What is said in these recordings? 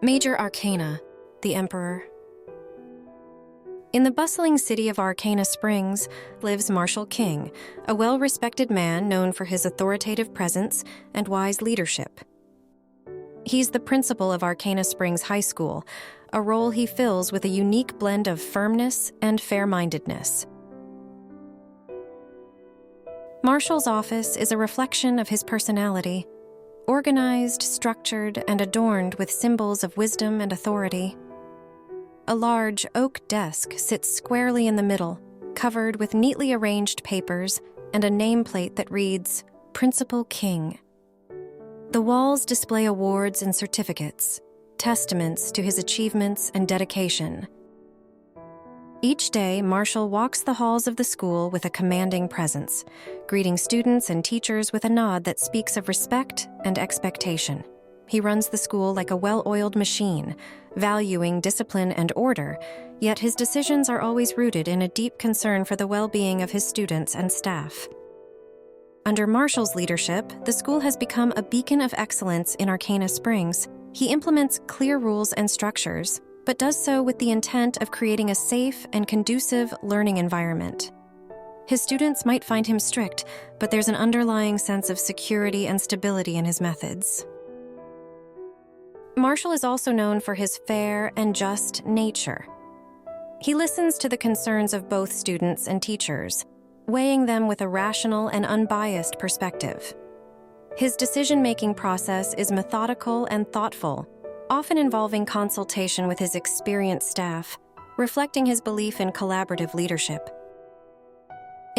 Major Arcana, the Emperor. In the bustling city of Arcana Springs lives Marshall King, a well-respected man known for his authoritative presence and wise leadership. He's the principal of Arcana Springs High School, a role he fills with a unique blend of firmness and fair-mindedness. Marshall's office is a reflection of his personality, organized, structured, and adorned with symbols of wisdom and authority. A large oak desk sits squarely in the middle, covered with neatly arranged papers and a nameplate that reads, Principal King. The walls display awards and certificates, testaments to his achievements and dedication. Each day, Marshall walks the halls of the school with a commanding presence, greeting students and teachers with a nod that speaks of respect and expectation. He runs the school like a well-oiled machine, valuing discipline and order, yet his decisions are always rooted in a deep concern for the well-being of his students and staff. Under Marshall's leadership, the school has become a beacon of excellence in Arcana Springs. He implements clear rules and structures, but does so with the intent of creating a safe and conducive learning environment. His students might find him strict, but there's an underlying sense of security and stability in his methods. Marshall is also known for his fair and just nature. He listens to the concerns of both students and teachers, weighing them with a rational and unbiased perspective. His decision-making process is methodical and thoughtful, often involving consultation with his experienced staff, reflecting his belief in collaborative leadership.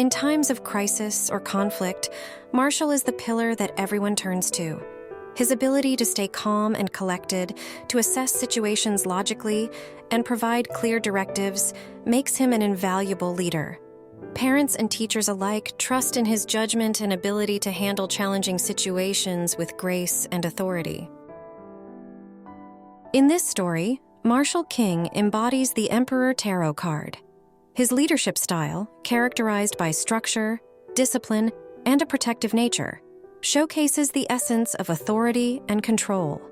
In times of crisis or conflict, Marshall is the pillar that everyone turns to. His ability to stay calm and collected, to assess situations logically, and provide clear directives makes him an invaluable leader. Parents and teachers alike trust in his judgment and ability to handle challenging situations with grace and authority. In this story, Marshall King embodies the Emperor Tarot card. His leadership style, characterized by structure, discipline, and a protective nature, showcases the essence of authority and control.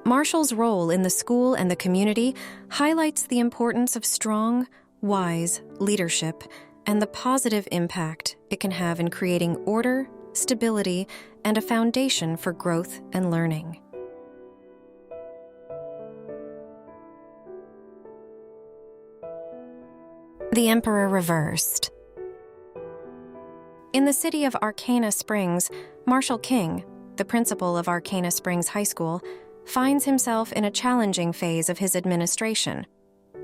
Marshall's role in the school and the community highlights the importance of strong, wise leadership and the positive impact it can have in creating order, stability, and a foundation for growth and learning. The Emperor Reversed. In the city of Arcana Springs, Marshall King, the principal of Arcana Springs High School, finds himself in a challenging phase of his administration.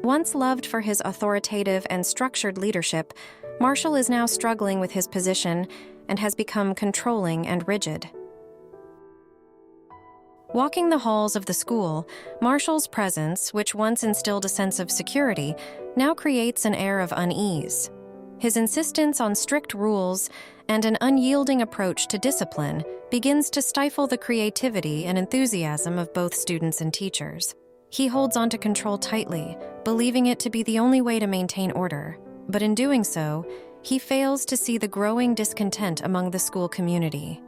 Once loved for his authoritative and structured leadership, Marshall is now struggling with his position and has become controlling and rigid. Walking the halls of the school, Marshall's presence, which once instilled a sense of security, now creates an air of unease. His insistence on strict rules and an unyielding approach to discipline begins to stifle the creativity and enthusiasm of both students and teachers. He holds on to control tightly, believing it to be the only way to maintain order. But in doing so, he fails to see the growing discontent among the school community.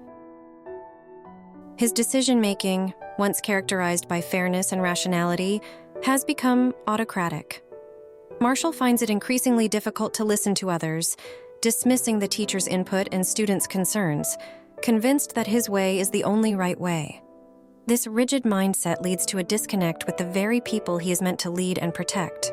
His decision-making, once characterized by fairness and rationality, has become autocratic. Marshall finds it increasingly difficult to listen to others, dismissing the teacher's input and students' concerns, convinced that his way is the only right way. This rigid mindset leads to a disconnect with the very people he is meant to lead and protect.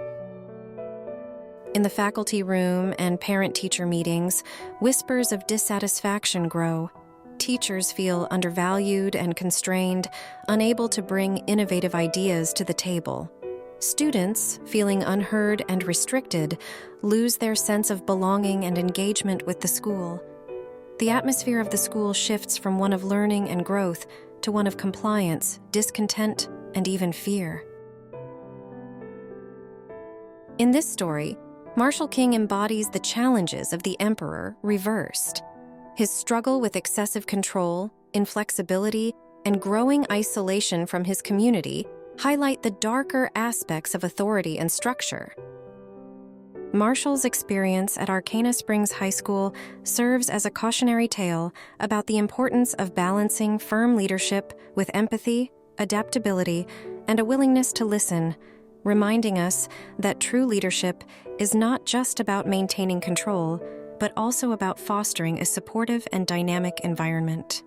In the faculty room and parent-teacher meetings, whispers of dissatisfaction grow. Teachers feel undervalued and constrained, unable to bring innovative ideas to the table. Students, feeling unheard and restricted, lose their sense of belonging and engagement with the school. The atmosphere of the school shifts from one of learning and growth to one of compliance, discontent, and even fear. In this story, Marshall King embodies the challenges of the Emperor reversed. His struggle with excessive control, inflexibility, and growing isolation from his community highlight the darker aspects of authority and structure. Marshall's experience at Arcana Springs High School serves as a cautionary tale about the importance of balancing firm leadership with empathy, adaptability, and a willingness to listen, reminding us that true leadership is not just about maintaining control, but also about fostering a supportive and dynamic environment.